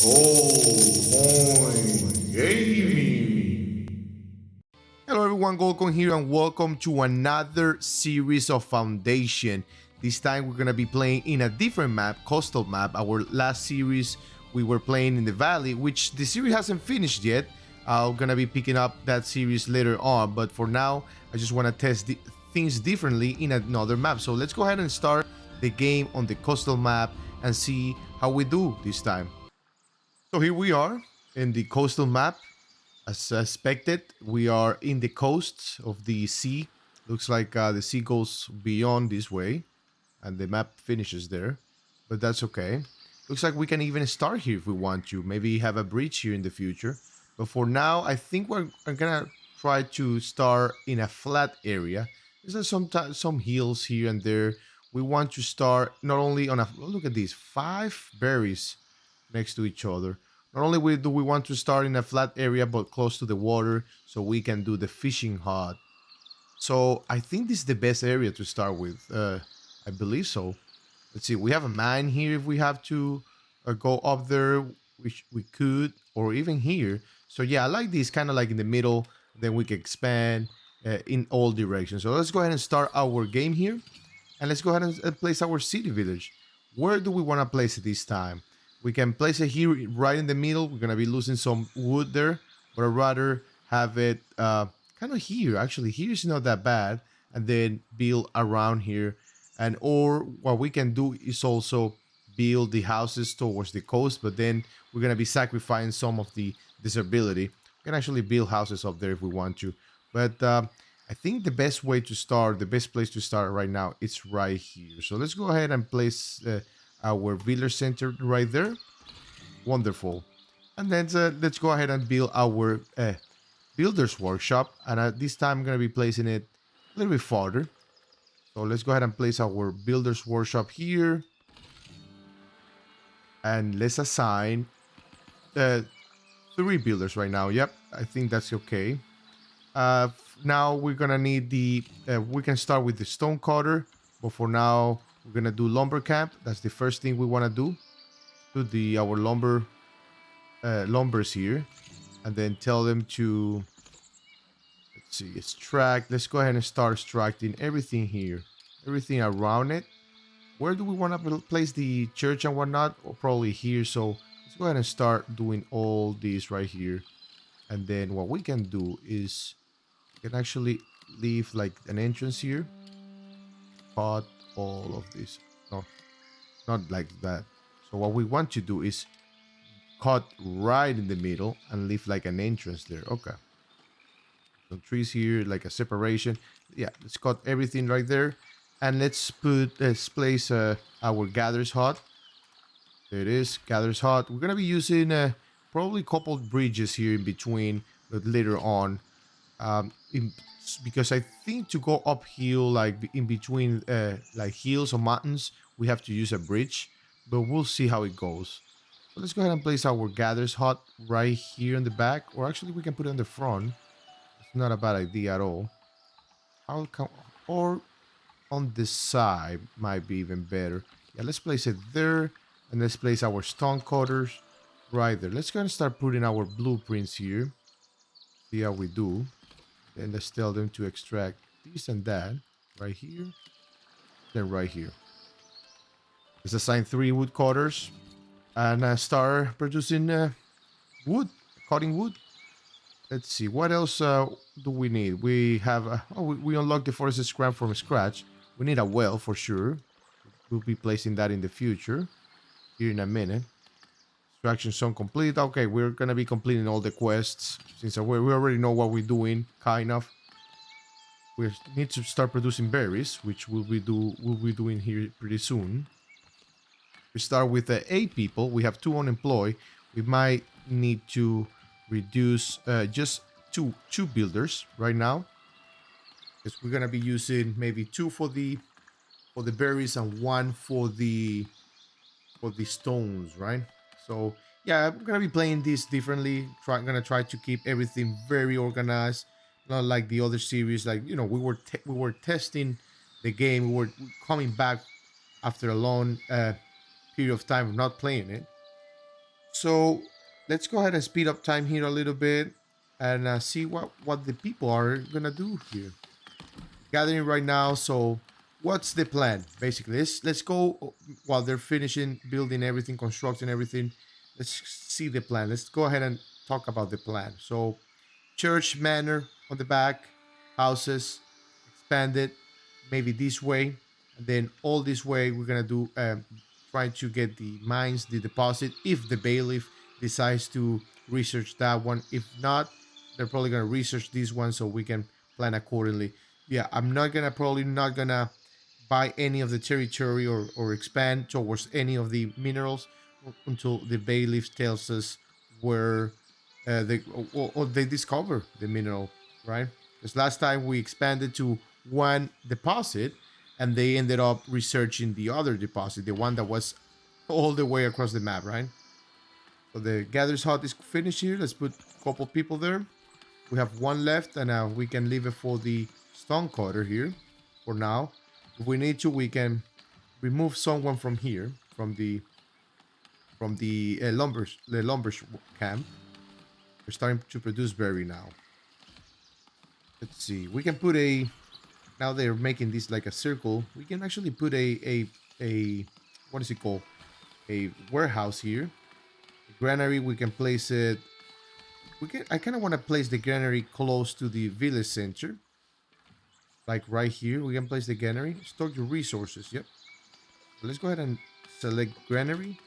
Point Gaming. Hello everyone, Golcon here and welcome to another series of Foundation. This time we're gonna be playing in a different map, coastal map. Our last series we were playing in the valley, which the series hasn't finished yet. I'm gonna be picking up that series later on, but for now I just want to test things differently in another map. So let's go ahead and start the game on the coastal map and see how we do this time. So here we are in the coastal map. As expected, we are in the coast of the sea. Looks like the sea goes beyond this way, and the map finishes there. But that's okay. Looks like we can even start here if we want to. Maybe have a bridge here in the future. But for now, I think we're gonna try to start in a flat area. There's some hills here and there. We want to start not only on a look at these 5 berries next to each other. Not only do we want to start in a flat area, but close to the water, so we can do the fishing hut. So I think this is the best area to start with. I believe so. Let's see. We have a mine here if we have to go up there, which we could, or even here. So yeah, I like this kind of like in the middle. Then we can expand in all directions. So let's go ahead and start our game here. And let's go ahead and place our city village. Where do we want to place it this time? We can place it here right in the middle. We're going to be losing some wood there, but I'd rather have it kind of here. Actually, here is not that bad. And then build around here. And or what we can do is also build the houses towards the coast, but then we're going to be sacrificing some of the desirability. We can actually build houses up there if we want to. But I think the best way to start, the best place to start right now, it's right here. So let's go ahead and place our village center right there. Wonderful. And then let's go ahead and build our builder's workshop. And this time I'm going to be placing it a little bit farther. So let's go ahead and place our builder's workshop here. And let's assign 3 builders right now. Yep, I think that's okay. Now we're gonna need the we can start with the stone cutter, but for now we're gonna do lumber camp. That's the first thing we want to do. Put our lumbers here, and then tell them to, let's see, extract. Let's go ahead and start extracting everything here, everything around it. Where do we want to place the church and whatnot? Or probably here. So let's go ahead and start doing all these right here. And then what we can do is we can actually leave like an entrance here. Cut all of this. No, not like that. So what we want to do is cut right in the middle and leave like an entrance there. Okay. Some trees here, like a separation. Yeah, let's cut everything right there. And let's place our gatherer's hut. There it is, gatherer's hut. We're gonna be using probably coupled bridges here in between, but later on, because I think to go uphill, like in between like hills or mountains, we have to use a bridge, but we'll see how it goes. So let's go ahead and place our gatherer's hut right here in the back, or actually we can put it in the front. It's not a bad idea at all. How come, or on the side might be even better. Yeah, let's place it there, and let's place our stone cutters right there. Let's go and start putting our blueprints here. See how we do. Then let's tell them to extract this and that right here. Then right here. Let's assign 3 wood cutters and start producing wood, cutting wood. Let's see, what else do we need? We have, we unlocked the forest scrap from scratch. We need a well for sure. We'll be placing that in the future. Here in a minute. Extraction zone complete. Okay, we're gonna be completing all the quests since we already know what we're doing, kind of. We need to start producing berries, which we'll be doing here pretty soon. We start with 8 people. We have 2 unemployed. We might need to reduce just two builders right now, because we're gonna be using maybe 2 for the berries and 1 for the stones, right? So yeah, I'm gonna be playing this differently. Gonna try to keep everything very organized, not like the other series. Like, you know, we were testing the game. We were coming back after a long period of time of not playing it. So let's go ahead and speed up time here a little bit and see what the people are gonna do here. Gathering right now. So what's the plan? Basically, let's go while they're finishing building everything, constructing everything. Let's see the plan. Let's go ahead and talk about the plan. So church manor on the back, houses expanded, maybe this way, and then all this way we're gonna do try to get the mines, the deposit, if the bailiff decides to research that one. If not, they're probably gonna research this one so we can plan accordingly. Yeah, I'm not gonna probably not gonna buy any of the territory or expand towards any of the minerals until the bailiff tells us where or they discover the mineral, right? Because last time we expanded to one deposit and they ended up researching the other deposit, the one that was all the way across the map, right? So the gatherer's hut is finished here. Let's put a couple people there. We have one left, and we can leave it for the stone cutter here for now. If we need to, we can remove someone from here, from the lumber camp. We're starting to produce berry now. Let's see. We can put a. Now they're making this like a circle. We can actually put a what is it called? A warehouse here. The granary. We can place it. I kind of want to place the granary close to the village center. Like right here, we can place the granary. Store your resources. Yep. So let's go ahead and select granary.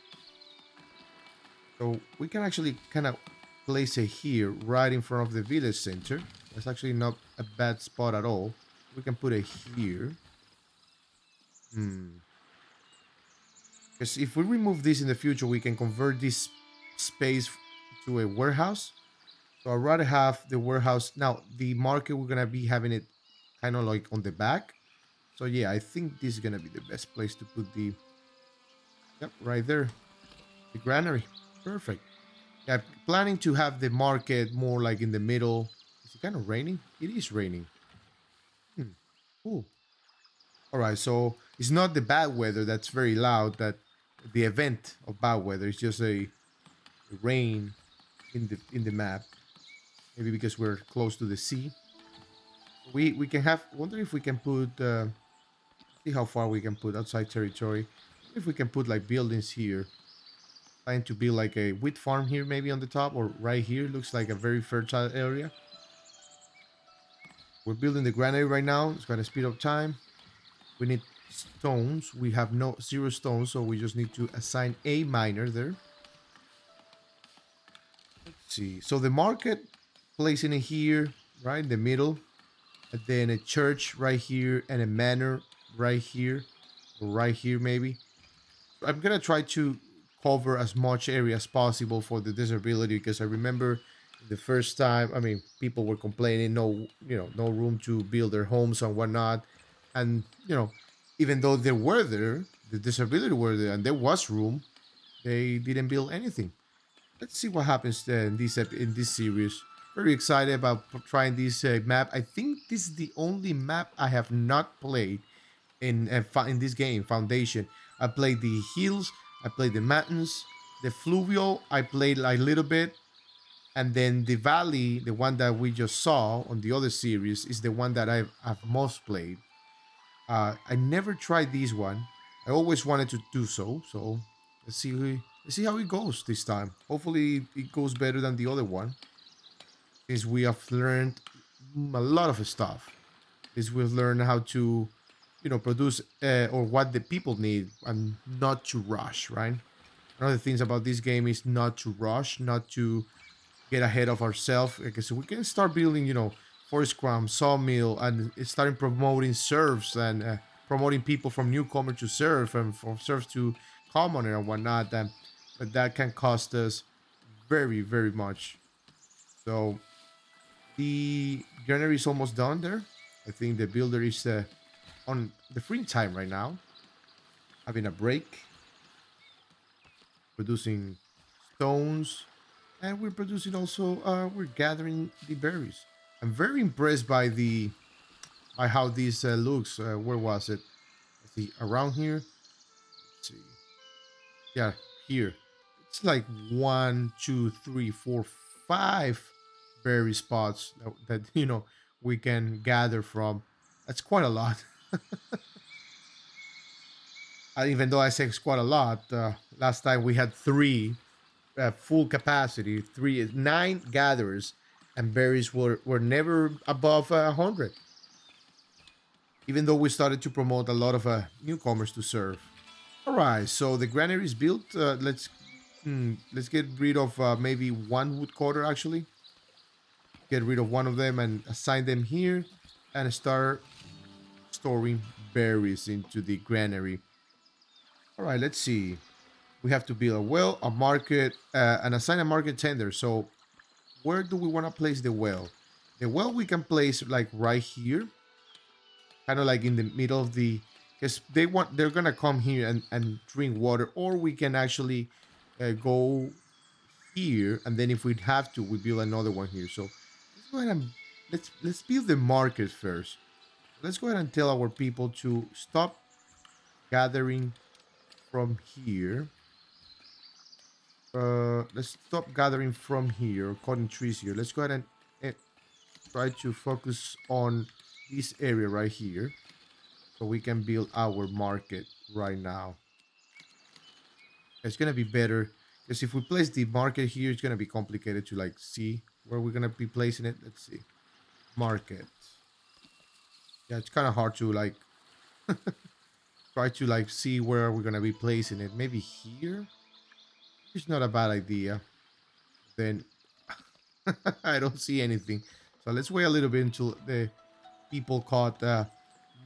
So we can actually kind of place it here, right in front of the village center. That's actually not a bad spot at all. We can put it here. Because if we remove this in the future, we can convert this space to a warehouse. So I'd rather have the warehouse. Now, the market, we're going to be having it kind of like on the back. So yeah, I think this is going to be the best place to put the... Yep, right there. The granary. Perfect. Yeah, planning to have the market more like in the middle. Is it kind of raining? It is raining. Cool. All right, so it's not the bad weather that's very loud. That the event of bad weather is just a rain in the map. Maybe because we're close to the sea. We can have. Wonder if we can put. See how far we can put outside territory. If we can put like buildings here. Trying to build like a wheat farm here, maybe on the top or right here. Looks like a very fertile area. We're building the granary right now. It's going to speed up time. We need stones. We have zero stones, so we just need to assign a miner there. Let's see. So the market, placing it here, right in the middle. And then a church right here and a manor right here. Or right here, maybe. I'm going to try to cover as much area as possible for the disability, because I remember the first time, I mean, people were complaining no room to build their homes and whatnot. And even though they were there, the disability were there and there was room, they didn't build anything. Let's see what happens in this series. Very excited about trying this map. I think this is the only map I have not played in this game, Foundation. I played the hills, I played the mountains, the fluvial, I played a little bit, and then the valley, the one that we just saw on the other series, is the one that I've most played. I never tried this one. I always wanted to do so. So let's see how it goes this time. Hopefully it goes better than the other one, since we have learned a lot of stuff. Since we've learned how to produce or what the people need and not to rush, right? One of the things about this game is not to rush, not to get ahead of ourselves. Because we can start building, forest scrum, sawmill, and starting promoting serfs and promoting people from newcomer to serf and from serfs to commoner and whatnot. But that can cost us very, very much. So the granary is almost done there. I think the builder is on the free time right now, having a break, producing stones, and we're producing also we're gathering the berries. I'm very impressed by how this looks. Where was it? Let's see, around here. Let's see. Yeah, here. It's like 5 berry spots that we can gather from. That's quite a lot. Even though I say it's quite a lot, last time we had 3 full capacity, 9 gatherers, and berries were never above 100. Even though we started to promote a lot of newcomers to serve. All right, so the granary is built. Let's get rid of maybe one woodcutter. Actually, get rid of one of them and assign them here, and start storing berries into the granary. All right, let's see. We have to build a well, a market, and assign a market tender. So where do we want to place the well? The well we can place like right here, kind of like in the middle of the, because they're gonna come here and drink water, or we can actually go here, and then if we have to, we build another one here. So let's go ahead and let's build the market first. Let's go ahead and tell our people to stop gathering from here. Let's stop gathering from here, cutting trees here. Let's go ahead and try to focus on this area right here, so we can build our market right now. It's gonna be better because if we place the market here, it's gonna be complicated to like see where we're gonna be placing it. Let's see, market. Yeah, it's kind of hard to like try to like see where we're gonna be placing it. Maybe here. It's not a bad idea. Then I don't see anything. So let's wait a little bit until the people caught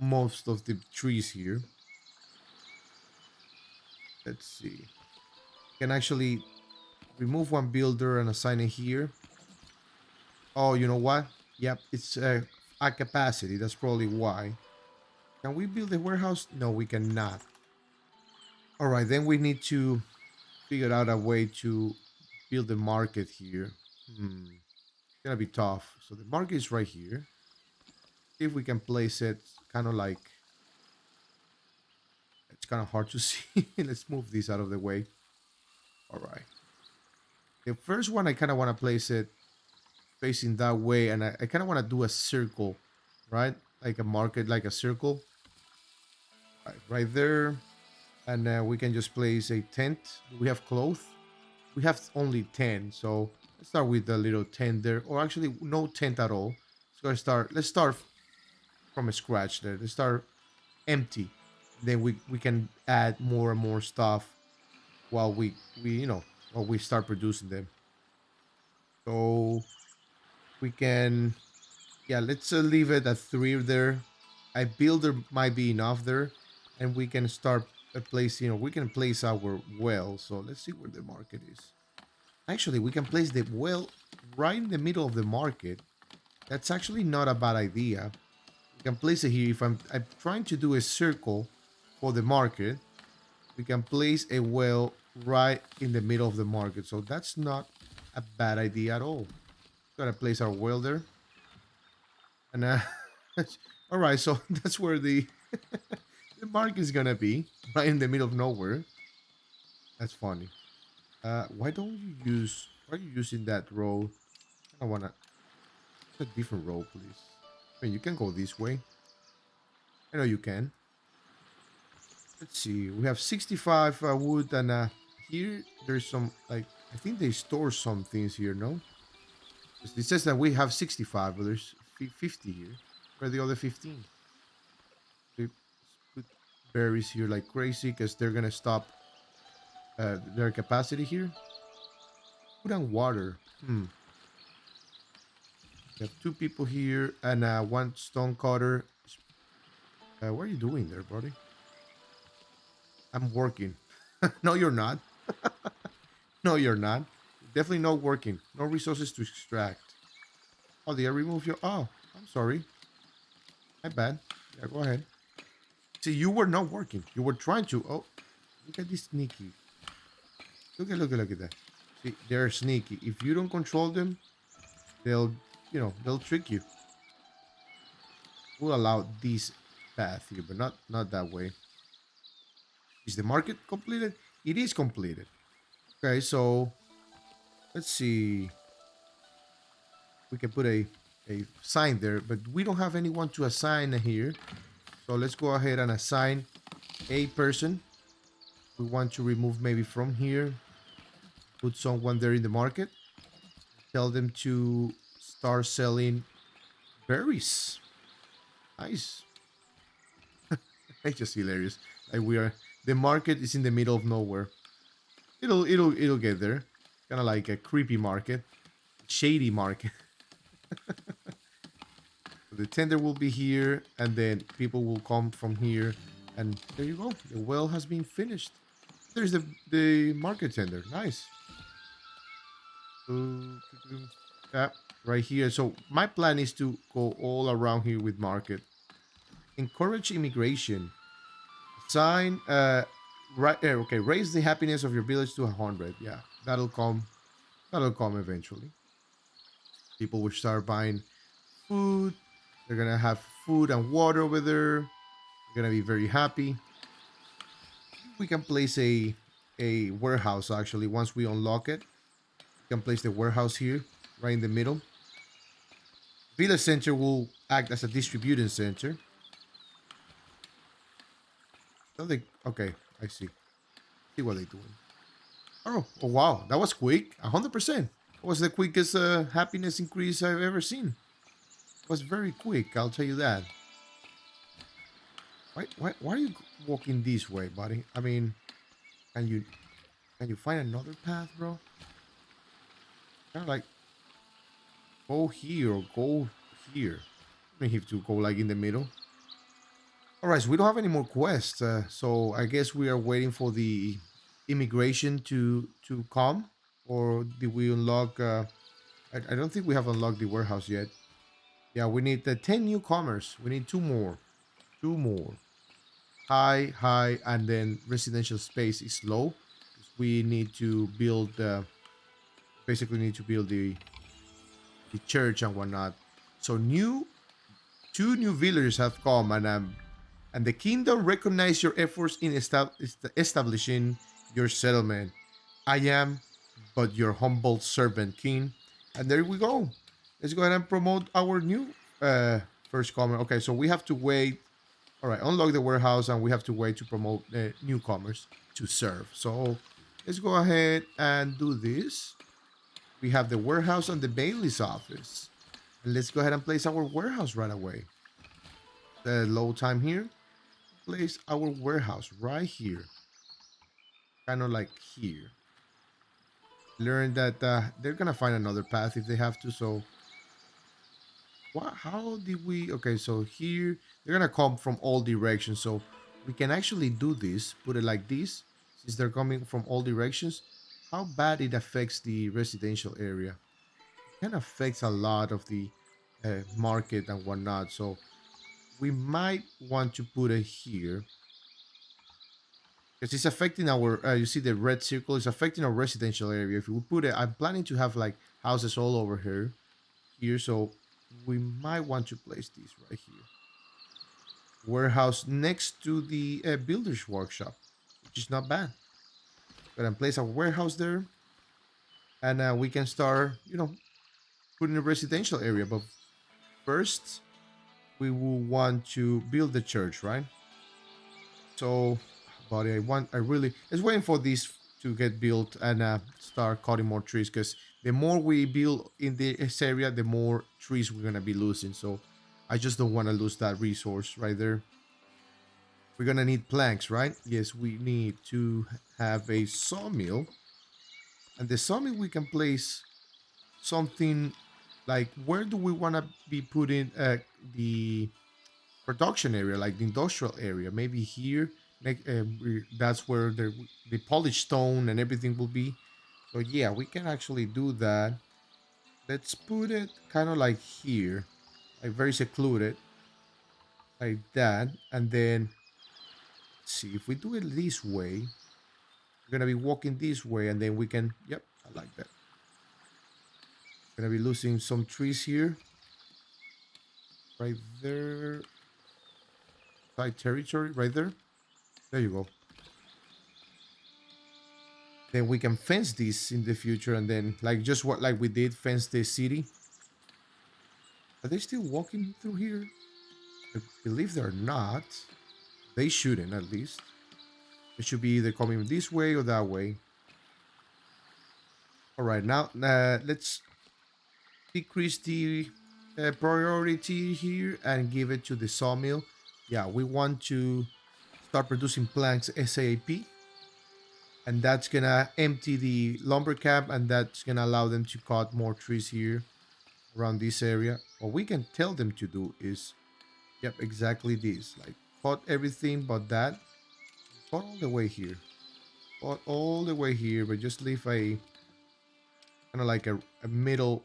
most of the trees here. Let's see. Can actually remove one builder and assign it here. Oh, you know what? Yep, it's at capacity. That's probably why. Can we build a warehouse? No, we cannot. All right, then we need to figure out a way to build the market here. It's gonna be tough. So the market is right here. See if we can place it kind of like, it's kind of hard to see. Let's move this out of the way. All right. The first one, I kind of want to place it facing that way, and I kind of want to do a circle, right? Like a market, like a circle. Right there. And we can just place a tent. Do we have cloth? We have only 10, so let's start with the little tent there. Or actually, no tent at all. Let's start from scratch there. Let's start empty. Then we can add more and more stuff while we while we start producing them. So we can, yeah, let's leave it at 3 there. A builder might be enough there, and we can start placing, we can place our well. So let's see where the market is. Actually, we can place the well right in the middle of the market. That's actually not a bad idea. We can place it here. If I'm trying to do a circle for the market, we can place a well right in the middle of the market. So that's not a bad idea at all. Gotta place our well there. And all right, so that's where the the market is gonna be, right in the middle of nowhere. That's funny. Why are you using that row? I wanna, a different row, please. I mean, you can go this way. I know you can. Let's see. We have 65 wood, and here there's some, like, I think they store some things here, no? It says that we have 65, but there's 50 here. Where are the other 15? We put berries here like crazy because they're gonna stop their capacity here. Food and water. We have 2 people here and 1 stone cutter. What are you doing there, buddy? I'm working. No, you're not. No, you're not. Definitely not working. No resources to extract. Oh, did I remove your... Oh, I'm sorry. My bad. Yeah, go ahead. See, you were not working. You were trying to... Oh, look at this sneaky. Look at that. See, they're sneaky. If you don't control them, they'll trick you. We'll allow this path here, but not that way. Is the market completed? It is completed. Okay, so let's see. We can put a sign there, but we don't have anyone to assign here. So let's go ahead and assign a person. We want to remove maybe from here, put someone there in the market, tell them to start selling berries. Nice. It's just hilarious. Like we are, the market is in the middle of nowhere. It'll get there. Kind of like a creepy market, shady market. The tender will be here, and then people will come from here, and there you go. The well has been finished. There's the market tender. Nice. Yeah, right here. So my plan is to go all around here with market. Encourage immigration. Sign. Right. Okay. Raise the happiness of your village to 100. Yeah, that'll come. That'll come eventually. People will start buying food. They're gonna have food and water over there. They're gonna be very happy. We can place a warehouse actually once we unlock it. We can place the warehouse here, right in the middle. Village center will act as a distributing center. So they okay, I see. See what they're doing. Oh wow, that was quick. 100%. That was the quickest happiness increase I've ever seen. It was very quick, I'll tell you that. Why are you walking this way, buddy? I mean, can you can you find another path, bro? Kind of like go here or go here. I mean, have to go like in the middle. All right, so we don't have any more quests, so I guess we are waiting for the immigration to come, or did we unlock? I don't think we have unlocked the warehouse yet. Yeah, we need the 10 newcomers. We need two more, two more. High, and then residential space is low. We need to build, basically need to build the church and whatnot. So two new villagers have come, and the kingdom recognize your efforts in establishing your settlement. I am but your humble servant, king. And there we go. Let's go ahead and promote our new first comer. Okay, so we have to wait. All right, unlock the warehouse, and we have to wait to promote newcomers to serve. So let's go ahead and do this. We have the warehouse and the bailey's office. And let's go ahead and place our warehouse right away. The load time here. Place our warehouse right here. Kind of like here. Learn that they're gonna find another path if they have to. So what, how did we, okay, so here they're gonna come from all directions, so we can actually do this, put it like this, since they're coming from all directions. How bad it affects the residential area? It can affect a lot of the market and whatnot, so we might want to put it here because it's affecting our you see the red circle is affecting our residential area. If we put it, I'm planning to have like houses all over here, so we might want to place this right here, warehouse next to the builder's workshop, which is not bad. But I place a warehouse there, and we can start, putting a residential area. But first, we will want to build the church, right? So, buddy, I really, it's waiting for this to get built and start cutting more trees, because the more we build in this area, the more trees we're gonna be losing. So, I just don't want to lose that resource right there. We're gonna need planks, right? Yes, we need to have a sawmill, and the sawmill we can place something like, where do we want to be putting the production area, like the industrial area? Maybe here, like that's where the polished stone and everything will be. So yeah, we can actually do that. Let's put it kind of like here, like very secluded, like that. And then see if we do it this way, we're gonna be walking this way, and then we can. Yep, I like that. Gonna be losing some trees here, right there. Side territory, right there. There you go. Then we can fence this in the future, and then like just what like we did, fence the city. Are they still walking through here? I believe they're not. They shouldn't, at least. It should be either coming this way or that way. All right, now let's decrease the priority here and give it to the sawmill. Yeah, we want to start producing planks ASAP, and that's gonna empty the lumber camp, and that's gonna allow them to cut more trees here around this area. What we can tell them to do is, yep, exactly this. Like cut everything but that. Cut all the way here. Cut all the way here, but just leave a kind of like a middle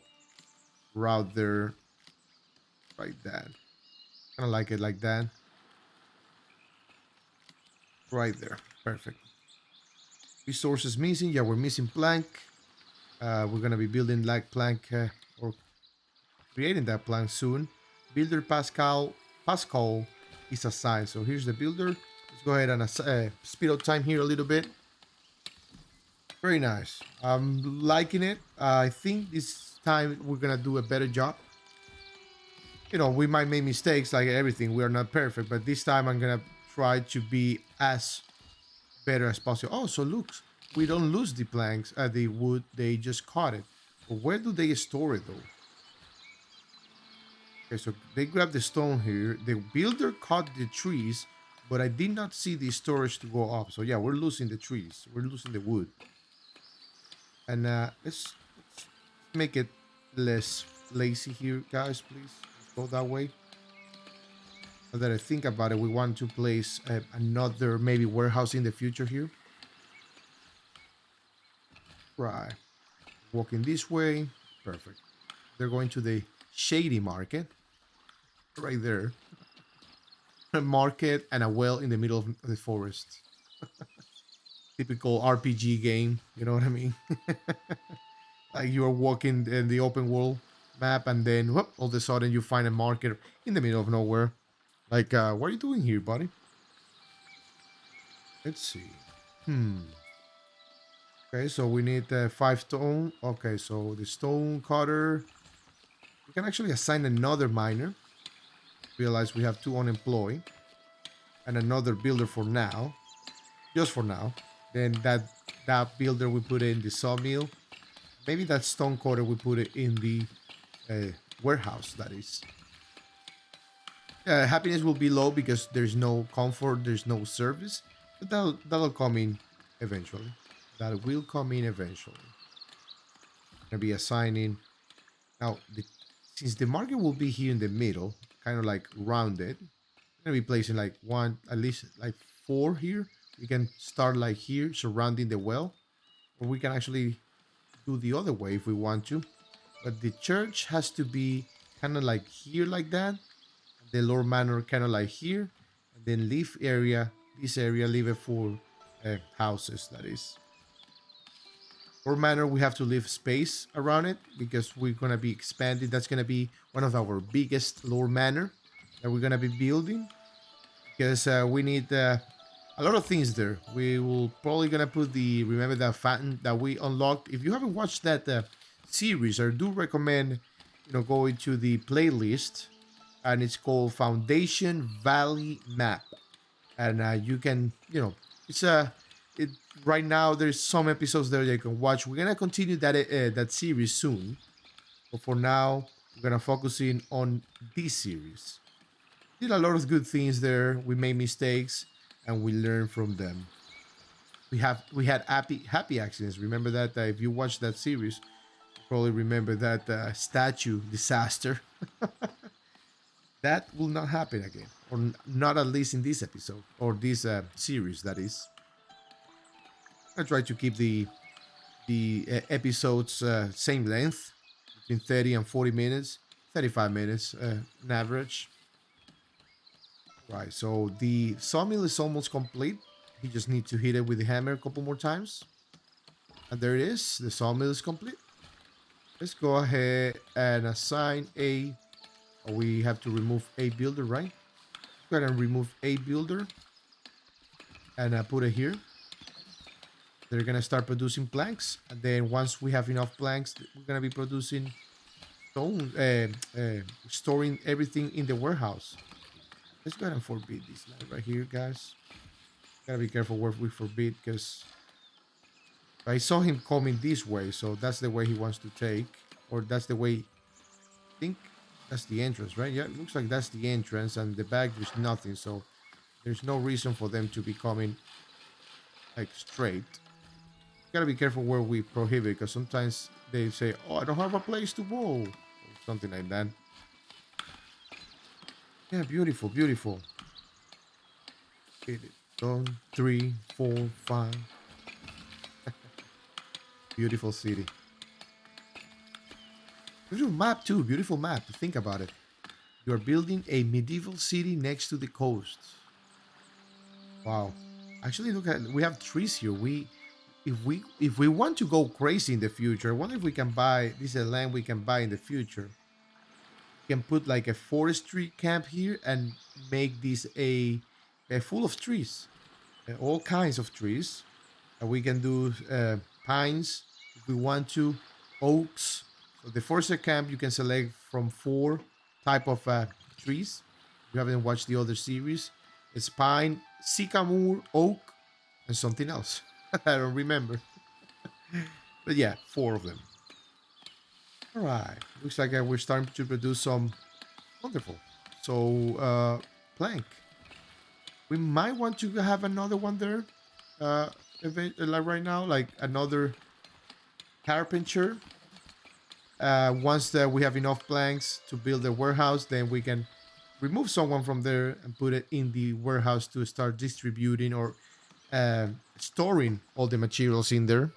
route there, like that. Kind of like it like that. Right there. Perfect. Resources missing. Yeah, we're missing plank. We're gonna be building like plank or creating that plank soon. Builder Pascal is assigned. So here's the builder. Let's go ahead and speed up time here a little bit. Very nice. I'm liking it. I think this time we're gonna do a better job. You know, we might make mistakes like everything. We are not perfect, but this time I'm gonna try to be as better as possible. Oh, so look, we don't lose the planks, the wood. They just caught it. But where do they store it though? Okay, so they grabbed the stone here. The builder cut the trees, but I did not see the storage to go up. So yeah, we're losing the trees. We're losing the wood. And let's make it less lazy here, guys, please. Let's go that way. Now that I think about it, we want to place another maybe warehouse in the future here. Right. Walking this way. Perfect. They're going to the shady market. Right there. A market and a well in the middle of the forest. Typical RPG game, you know what I mean? Like you are walking in the open world map, and then whoop, all of a sudden you find a market in the middle of nowhere. Like, what are you doing here, buddy? Let's see. Okay, so we need 5 stone. Okay, so the stone cutter. We can actually assign another miner. Realize we have 2 unemployed. And another builder for now. Just for now. Then that builder we put in the sawmill. Maybe that stone cutter we put it in the warehouse, that is. Happiness will be low because there's no comfort, there's no service. But that'll come in eventually. That will come in eventually. Gonna be assigning. Now, since the market will be here in the middle, kind of like rounded, I'm gonna be placing like at least like 4 here. We can start like here, surrounding the well, or we can actually do the other way if we want to. But the church has to be kind of like here, like that. The Lord Manor kind of like here, and then leave area. This area, leave it for houses. That is. Lord Manor, we have to leave space around it because we're gonna be expanding. That's gonna be one of our biggest Lord Manor that we're gonna be building because we need a lot of things there. We will probably gonna put remember that fountain that we unlocked. If you haven't watched that series, I do recommend going to the playlist, and it's called Foundation Valley Map, and you can it's right now there's some episodes there you can watch. We're gonna continue that series soon, but for now we're gonna focus in on this series. Did a lot of good things there. We made mistakes and we learn from them. We had happy accidents. Remember that if you watch that series, you probably remember that statue disaster. That will not happen again, or not at least in this episode or this series. That is. I try to keep the episodes same length, between 30 and 40 minutes, 35 minutes on average. Right, so the sawmill is almost complete. You just need to hit it with the hammer a couple more times. And there it is. The sawmill is complete. Let's go ahead and assign we have to remove a builder, right? Go ahead and remove a builder. And put it here. They're gonna start producing planks, and then once we have enough planks, we're gonna be producing stone, storing everything in the warehouse. Let's go ahead and forbid this land right here, guys. Gotta be careful where we forbid, because I saw him coming this way, so that's the way he wants to take, or that's the way. I think that's the entrance, right? Yeah, it looks like that's the entrance, and the back there's nothing, so there's no reason for them to be coming like straight. Gotta be careful where we prohibit, because sometimes they say, "Oh, I don't have a place to go," or something like that. Yeah, beautiful, beautiful. Hit it. 1, 3, 4, 5. Beautiful city. Beautiful map too. Beautiful map. Think about it. You are building a medieval city next to the coast. Wow. Actually, look at, we have trees here. If we want to go crazy in the future, I wonder if we can buy, this is a land we can buy in the future. We can put like a forestry camp here and make this a full of trees, all kinds of trees. And we can do pines if we want to, oaks. So the forestry camp you can select from 4 type of trees. If you haven't watched the other series, it's pine, sycamore, oak, and something else. I don't remember. But yeah, 4 of them. All right. Looks like we're starting to produce some. Wonderful. So, plank. We might want to have another one there. Like right now, like another carpenter. Once that we have enough planks to build a warehouse, then we can remove someone from there and put it in the warehouse to start distributing or storing all the materials in there.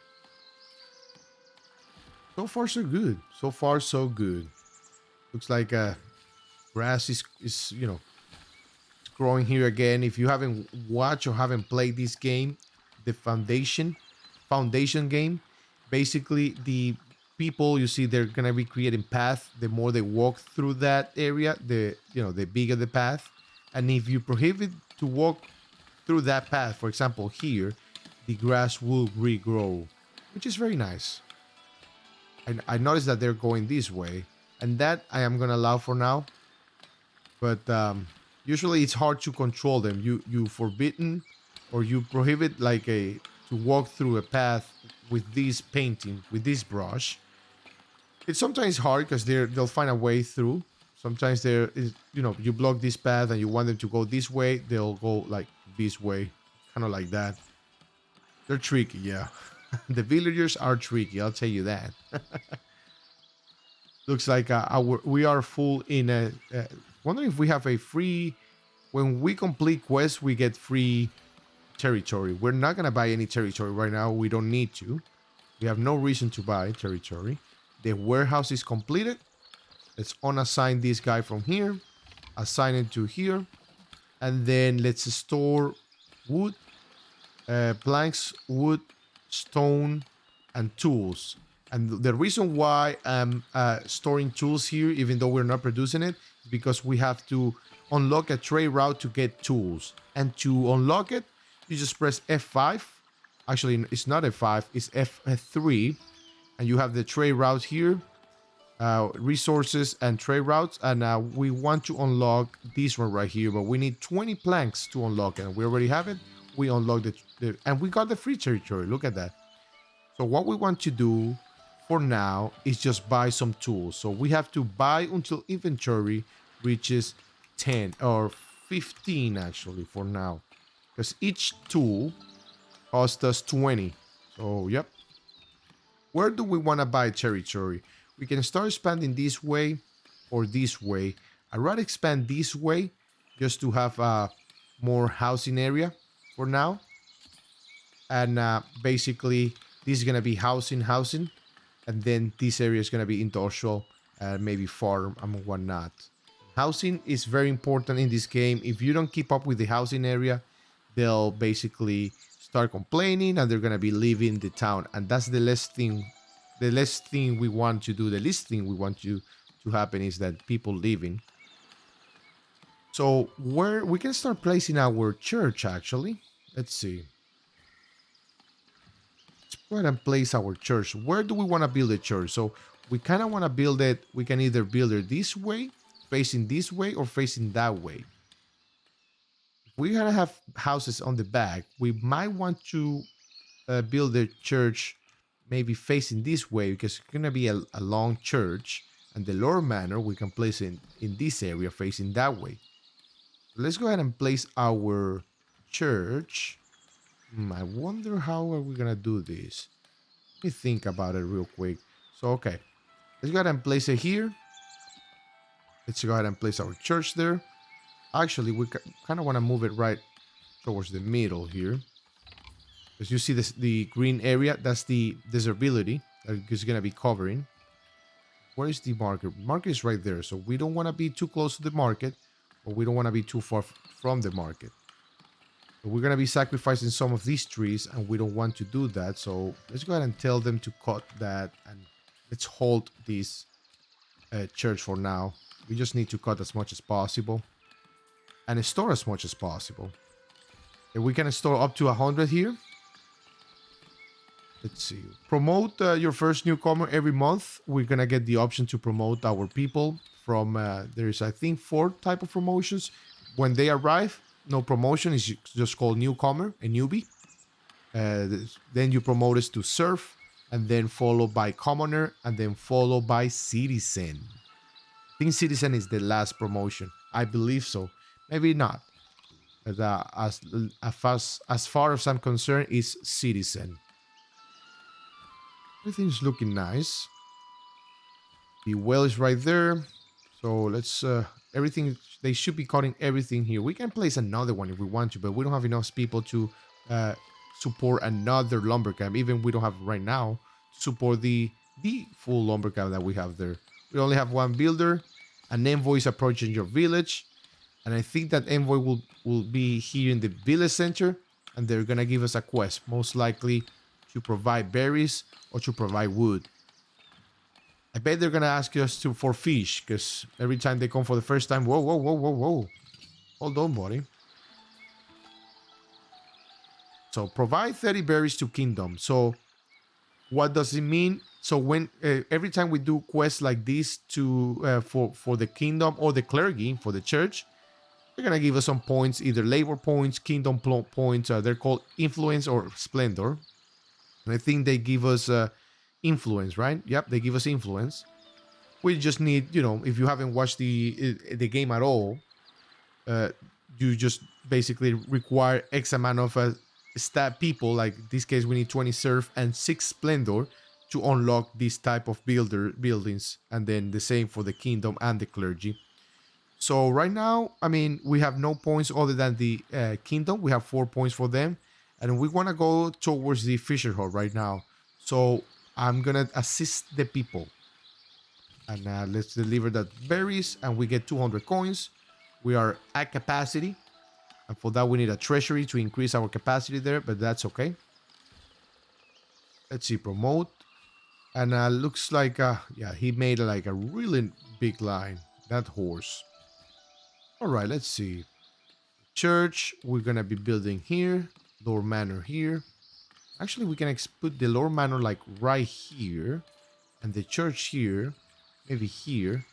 So far, so good. So far, so good. Looks like grass is growing here again. If you haven't watched or haven't played this game, the foundation game, basically the people you see, they're gonna be creating path. The more they walk through that area, the bigger the path. And if you prohibit to walk through that path, for example here, the grass will regrow, which is very nice. I noticed that they're going this way, and that I am gonna allow for now. But usually it's hard to control them. You forbidden or you prohibit like to walk through a path with this painting, with this brush. It's sometimes hard because they'll find a way through. Sometimes there is, you block this path and you want them to go this way, they'll go like this way, kind of like that. They're tricky, yeah. The villagers are tricky, I'll tell you that. Looks like we are full in a. Wondering if we have a free. When we complete quests, we get free territory. We're not gonna buy any territory right now. We don't need to. We have no reason to buy territory. The warehouse is completed. Let's unassign this guy from here. Assign it to here, and then let's store wood, planks, wood, stone, and tools. And the reason why I'm storing tools here, even though we're not producing it, is because we have to unlock a trade route to get tools. And to unlock it, you just press F5. Actually, it's not F5, it's F3. And you have the trade route here, resources and trade routes. And we want to unlock this one right here, but we need 20 planks to unlock it. And we already have it. We unlock and we got the free territory. Look at that. So what we want to do for now is just buy some tools. So we have to buy until inventory reaches 10 or 15 actually for now, because each tool costs us 20. So yep. Where do we want to buy territory? We can start expanding this way or this way. I'd rather expand this way just to have more housing area for now. And basically this is going to be housing. And then this area is going to be industrial, maybe farm and whatnot. Housing is very important in this game. If you don't keep up with the housing area, they'll basically start complaining and they're going to be leaving the town. And that's the last thing we want to do. The least thing we want to happen is that people leaving. So where we can start placing our church actually. Let's see. Go ahead and place our church. Where do we want to build a church? So we kind of want to build it. We can either build it this way, facing this way, or facing that way. If we're going to have houses on the back, we might want to build the church maybe facing this way because it's going to be a long church. And the lower manor, we can place it in this area facing that way. So let's go ahead and place our church. I wonder how are we going to do this? Let me think about it real quick. So, okay. Let's go ahead and place it here. Let's go ahead and place our church there. Actually, we kind of want to move it right towards the middle here. Because you see this, the green area, that's the desirability that is going to be covering. Where is the market? Market is right there. So we don't want to be too close to the market, but we don't want to be too far from the market. So we're going to be sacrificing some of these trees, and we don't want to do that. So let's go ahead and tell them to cut that, and let's hold this church for now. We just need to cut as much as possible and store as much as possible. And we can store up to 100 here. Let's see. Promote your first newcomer every month. We're going to get the option to promote our people from, there's, I think, 4 type of promotions. When they arrive, no promotion, is just called newcomer, a newbie. Then you promote us to serf, and then followed by commoner, and then followed by citizen. I think citizen is the last promotion. I believe so. Maybe not. But as far as I'm concerned, is citizen. Everything's looking nice. The well is right there. So let's everything, they should be cutting everything here. We can place another one if we want to, but we don't have enough people to support another lumber camp. Even we don't have right now to support the full lumber camp that we have there. We only have one builder. An envoy is approaching your village, and I think that envoy will be here in the village center, and they're gonna give us a quest, most likely to provide berries or to provide wood. I bet they're gonna ask us for fish, because every time they come for the first time, whoa. Hold on, buddy. So provide 30 berries to kingdom. So what does it mean? So when every time we do quests like this to for the kingdom or the clergy for the church, they're gonna give us some points, either labor points, kingdom points. They're called influence or splendor. And I think they give us influence, right? Yep, they give us influence. We just need, you know, if you haven't watched the game at all, you just basically require X amount of stat people. Like in this case, we need 20 serf and 6 splendor to unlock this type of buildings, and then the same for the kingdom and the clergy. So right now, I mean, we have no points other than the kingdom. We have 4 points for them, and we want to go towards the fisher hut right now. So I'm gonna assist the people, and let's deliver that berries, and we get 200 coins. We are at capacity, and for that we need a treasury to increase our capacity there, but that's okay. Let's see, promote. And looks like, yeah, he made like a really big line, that horse. All right, let's see. Church, we're going to be building here. Lower manor here. Actually, we can put the lower manor like right here. And the church here, maybe here.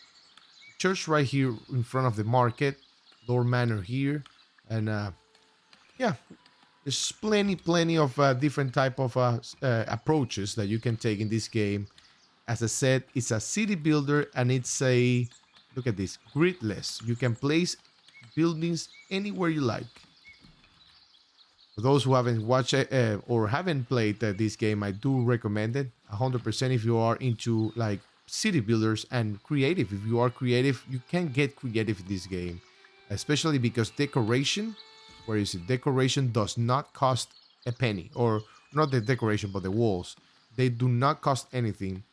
Church right here in front of the market. Lower manor here. And yeah, there's plenty of different type of approaches that you can take in this game. As I said, it's a city builder, and it's a, look at this, gridless. You can place buildings anywhere you like. For those who haven't watched or haven't played this game, I do recommend it 100% if you are into like city builders and creative. If you are creative, you can get creative in this game, especially because decoration, where is it? Decoration does not cost a penny, or not the decoration, but the walls. They do not cost anything.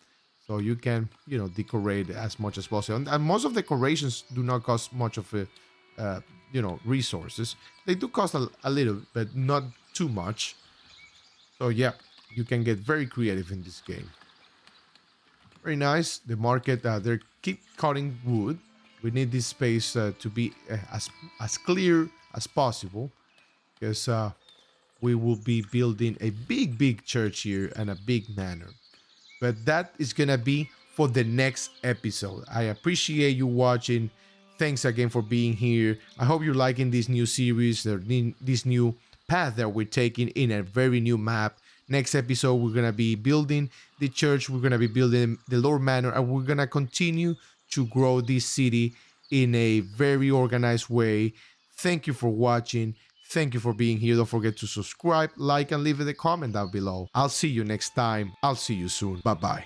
So you can, you know, decorate as much as possible. And most of the decorations do not cost much of a, you know, resources. They do cost a little, but not too much. So yeah, you can get very creative in this game. Very nice. The market, they keep cutting wood. We need this space to be as clear as possible, because we will be building a big church here and a big manor. But that is gonna be for the next episode. I appreciate you watching. Thanks again for being here. I hope you're liking this new series, this new path that we're taking in a very new map. Next episode, we're gonna be building the church, we're gonna be building the Lord Manor, and we're gonna continue to grow this city in a very organized way. Thank you for watching. Thank you for being here. Don't forget to subscribe, like, and leave a comment down below. I'll see you next time. I'll see you soon. Bye-bye.